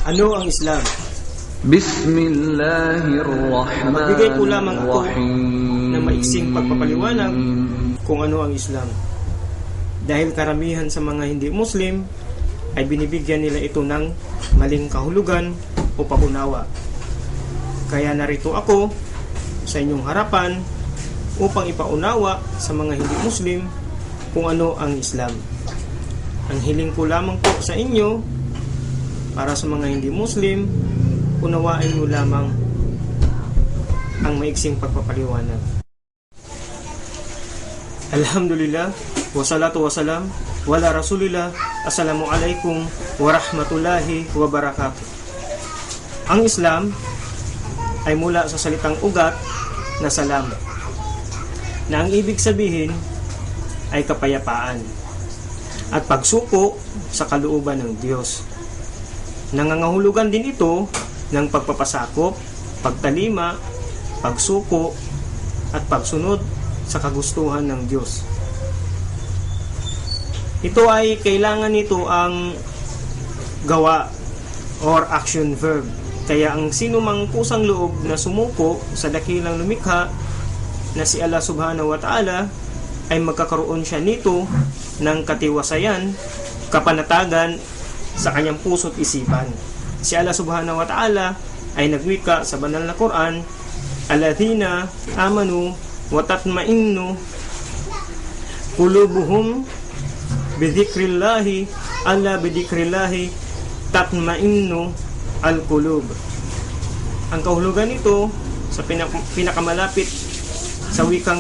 Ano ang Islam? Magbigay ko lamang ito ng maiksing pagpapaliwanag kung ano ang Islam. Dahil karamihan sa mga hindi Muslim ay binibigyan nila ito ng maling kahulugan o pag-unawa. Kaya narito ako sa inyong harapan upang ipaunawa sa mga hindi Muslim kung ano ang Islam. Ang hiling ko lamang po sa inyo para sa mga hindi Muslim, unawain mo lamang ang maiksing pagpapaliwanag. Alhamdulillah, wassalatu wassalam, wala rasulillah, assalamu alaikum warahmatullahi wabarakatuh. Ang Islam ay mula sa salitang ugat na salam, na ang ibig sabihin ay kapayapaan at pagsuko sa kalooban ng Diyos. Nangangahulugan din ito ng pagpapasakop, pagtalima, pagsuko, at pagsunod sa kagustuhan ng Diyos. Ito ay kailangan nito ang gawa or action verb. Kaya ang sinumang kusang loob na sumuko sa dakilang lumikha na si Allah subhanahu wa ta'ala ay magkakaroon siya nito ng katiwasayan, kapanatagan sa kanyang puso't isipan. Si Allah subhanahu wa ta'ala ay nagwika sa banal na Quran, alladhina amanu wa tatma'innu qulubuhum bidhikrillahi alla bidhikrillahi tatma'innu al-qulub. Ang kahulugan nito sa pinakamalapit sa wikang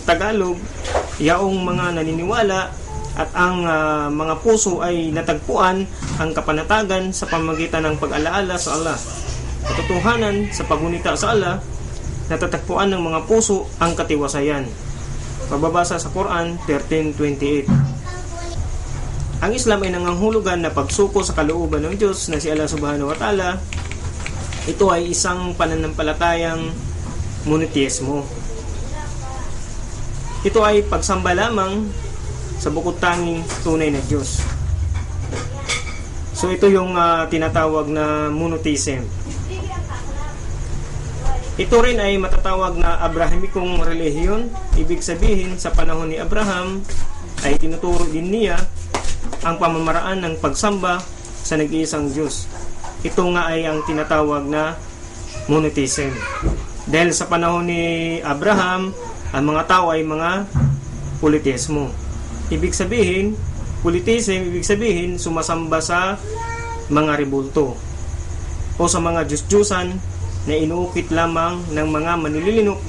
Tagalog, yaong mga naniniwala at ang mga puso ay natagpuan ang kapanatagan sa pamamagitan ng pag-alaala sa Allah. Katotohanan sa pagunita sa Allah, natatagpuan ng mga puso ang katiwasayan. Pababasa sa Quran 13:28. Ang Islam ay nangangahulugan na pagsuko sa kalooban ng Diyos na si Allah subhanahu wa ta'ala. Ito ay isang pananampalatayang monoteismo. Ito ay pagsamba lamang sa bukod tanging tunay na Diyos. So ito yung tinatawag na monotheism. Ito rin ay matatawag na Abrahamic-ong relihiyon. Ibig sabihin, sa panahon ni Abraham ay tinuturo din niya ang pamamaraan ng pagsamba sa nag-iisang Diyos. Ito nga ay ang tinatawag na monotheism. Dahil sa panahon ni Abraham, ang mga tao ay mga polytheismo. Ibig sabihin, polytheism, ibig sabihin, sumasamba sa mga rebulto o sa mga Diyos-Diyusan na inuukit lamang ng mga manililinok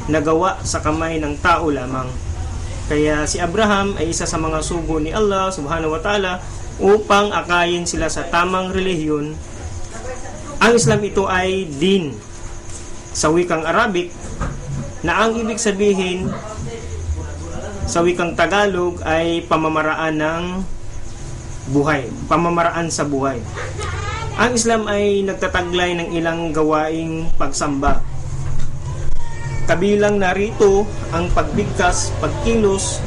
na gawa sa kamay ng tao lamang. Kaya si Abraham ay isa sa mga sugo ni Allah subhanahu wa ta'ala upang akayin sila sa tamang relihiyon. Ang Islam ito ay din sa wikang Arabic na ang ibig sabihin sa wikang Tagalog ay pamamaraan ng buhay, pamamaraan sa buhay. Ang Islam ay nagtataglay ng ilang gawaing pagsamba. Kabilang narito ang pagbigkas, pagkilos,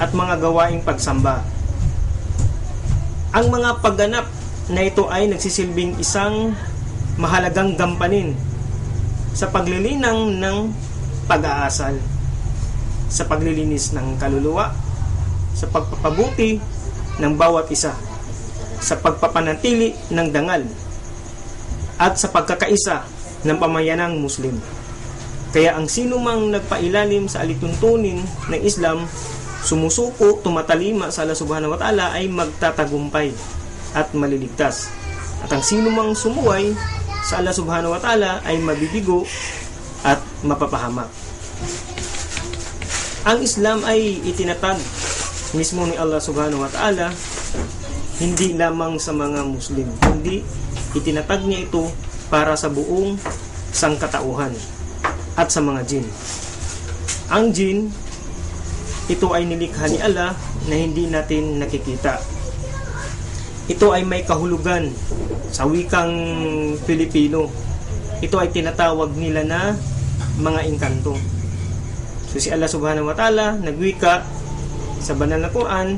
at mga gawaing pagsamba. Ang mga pagganap na ito ay nagsisilbing isang mahalagang gampanin sa paglilinang ng pag-aasal, sa paglilinis ng kaluluwa, sa pagpapabuti ng bawat isa, sa pagpapanatili ng dangal, at sa pagkakaisa ng pamayanang Muslim. Kaya ang sino mang nagpailalim sa alituntunin ng Islam, sumusuko, tumatalima sa Allah subhanahu wa ta'ala ay magtatagumpay at maliligtas. At ang sino mang sumuway sa Allah subhanahu wa ta'ala ay mabibigo at mapapahamak. Ang Islam ay itinatag mismo ni Allah subhanahu wa ta'ala hindi lamang sa mga Muslim, kundi itinatag niya ito para sa buong sangkatauhan at sa mga jin. Ang jin, ito ay nilikha ni Allah na hindi natin nakikita. Ito ay may kahulugan sa wikang Pilipino. Ito ay tinatawag nila na mga engkanto. So si Allah subhanahu wa ta'ala nagwika sa banal na Quran,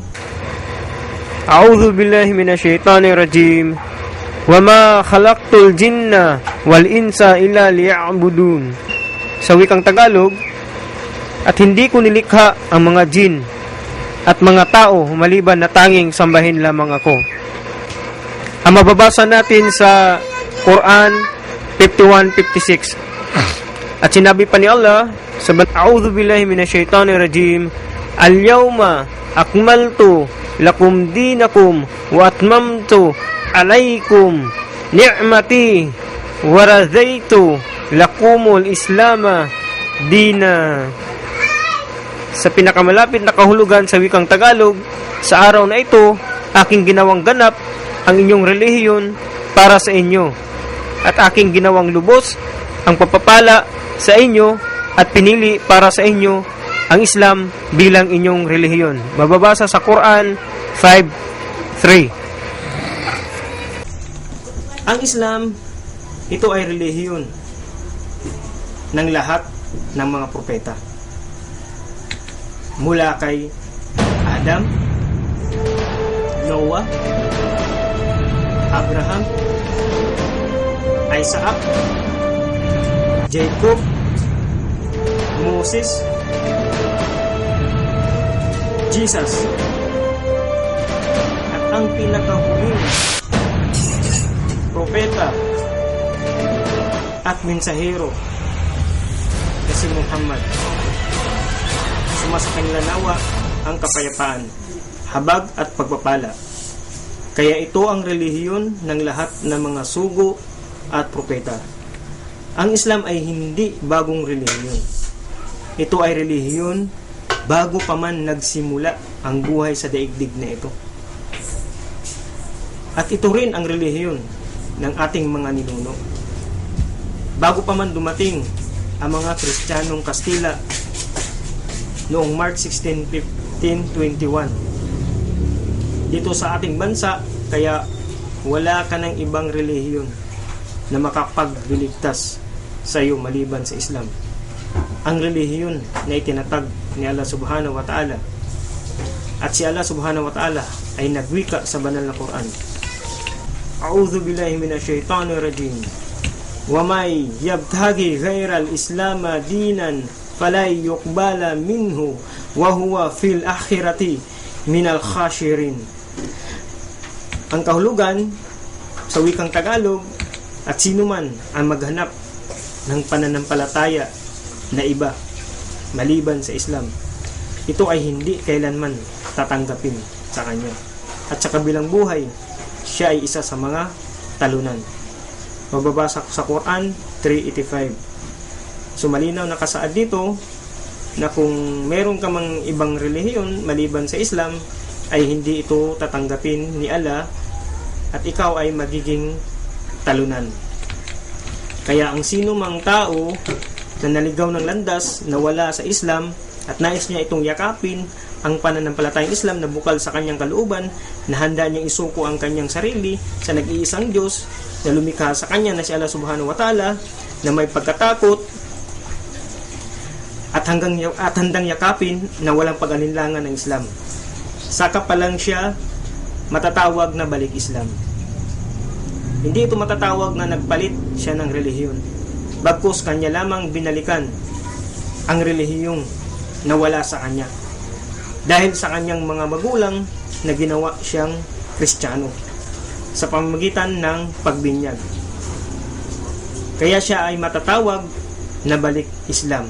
A'udhu billahi minasyaitanir rajim. وَمَا خَلَقْتُ الْجِنَّ وَالْإِنسَ إِلَّا لِيَعْبُدُونَ. Sa wikang Tagalog, at hindi ko nilikha ang mga jin at mga tao maliban na tanging sambahin lamang ako. Ang mababasa natin sa Quran 51:56. At sinabi pa ni Allah sa A'udhu billahi minasyaitanir rajim, Al-yawma akmaltu lakum dinakum wa atmamtu alaykum ni'mati wa radaitu lakumul islama dina. Sa pinakamalapit na kahulugan sa wikang Tagalog, sa araw na ito, aking ginawang ganap ang inyong relihiyon para sa inyo, at aking ginawang lubos ang pagpapala sa inyo at pinili para sa inyo ang Islam bilang inyong relihiyon. Mababasa sa Quran 5:3. Ang Islam, ito ay relihiyon ng lahat ng mga propeta. Mula kay Adam, Noah, Abraham, Isaac, Jacob, Moses, Jesus, at ang pinakahuling propeta at mensahero na si Muhammad. Sumasa kanila nawa ang kapayapaan, habag at pagpapala. Kaya ito ang relihiyon ng lahat ng mga sugo at propeta. Ang Islam ay hindi bagong relihiyon. Ito ay relihiyon bago pa man nagsimula ang buhay sa daigdig na ito. At ito rin ang relihiyon ng ating mga ninuno. Bago pa man dumating ang mga Kristiyanong Kastila noong March 16, 1521 dito sa ating bansa, kaya wala ka ng ibang relihiyon na makapagbiligtas sa iyo maliban sa Islam. Ang relihiyon na itinatag ni Allah subhanahu wa ta'ala, at si Allah subhanahu wa ta'ala ay nagwika sa banal na Quran. A'udhu billahi minasyaitanir rajim. Wa may yabtaghi ghairal islama dinan falay yuqbala minhu wa huwa fil akhirati minal khashirin. Ang kahulugan sa wikang Tagalog, at sino man ang maghanap ng pananampalataya na iba maliban sa Islam, ito ay hindi kailanman tatanggapin sa kanya, at sa kabilang buhay siya ay isa sa mga talunan. Mababasa sa Quran 3:85. So malinaw na kasaad dito na kung meron ka mang ibang relihiyon maliban sa Islam, ay hindi ito tatanggapin ni Allah, at ikaw ay magiging talunan. Kaya ang sino mang tao na naligaw ng landas na wala sa Islam at nais niya itong yakapin ang pananampalatayang Islam na bukal sa kanyang kalooban, na handa niyang isuko ang kanyang sarili sa nag-iisang Diyos na lumikha sa kanya na si Allah subhanahu wa ta'ala, na may pagkatakot at handang yakapin na walang pag-alinlangan ng Islam, saka pa lang siya matatawag na balik Islam. Hindi ito matatawag na nagpalit siya ng relihiyon, bagkus kanya lamang binalikan ang relihiyong na wala sa kanya dahil sa kanyang mga magulang na ginawa siyang Kristiyano sa pamamagitan ng pagbinyag. Kaya siya ay matatawag na balik Islam.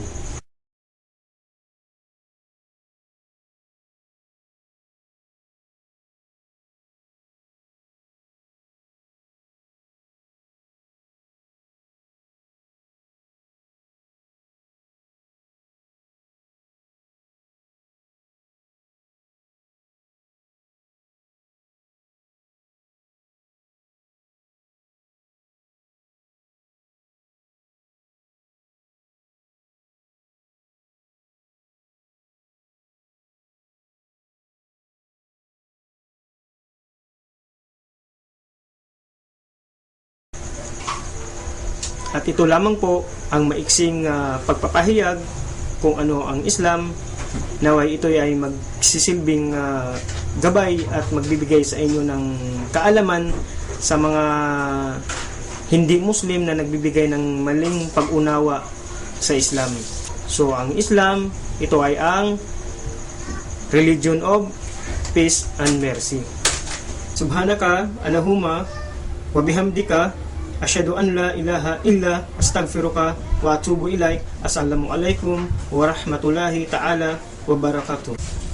At ito lamang po ang maiksing pagpapahayag kung ano ang Islam. Naway ito ay magsisilbing gabay at magbibigay sa inyo ng kaalaman sa mga hindi Muslim na nagbibigay ng maling pag-unawa sa Islam. So ang Islam, ito ay ang religion of peace and mercy. Subhanaka Allahumma wa bihamdika asyhadu an la ilaha illa astaghfiruka wa atubu ilaik. Assalamu alaikum wa rahmatullahi ta'ala wa barakatuh.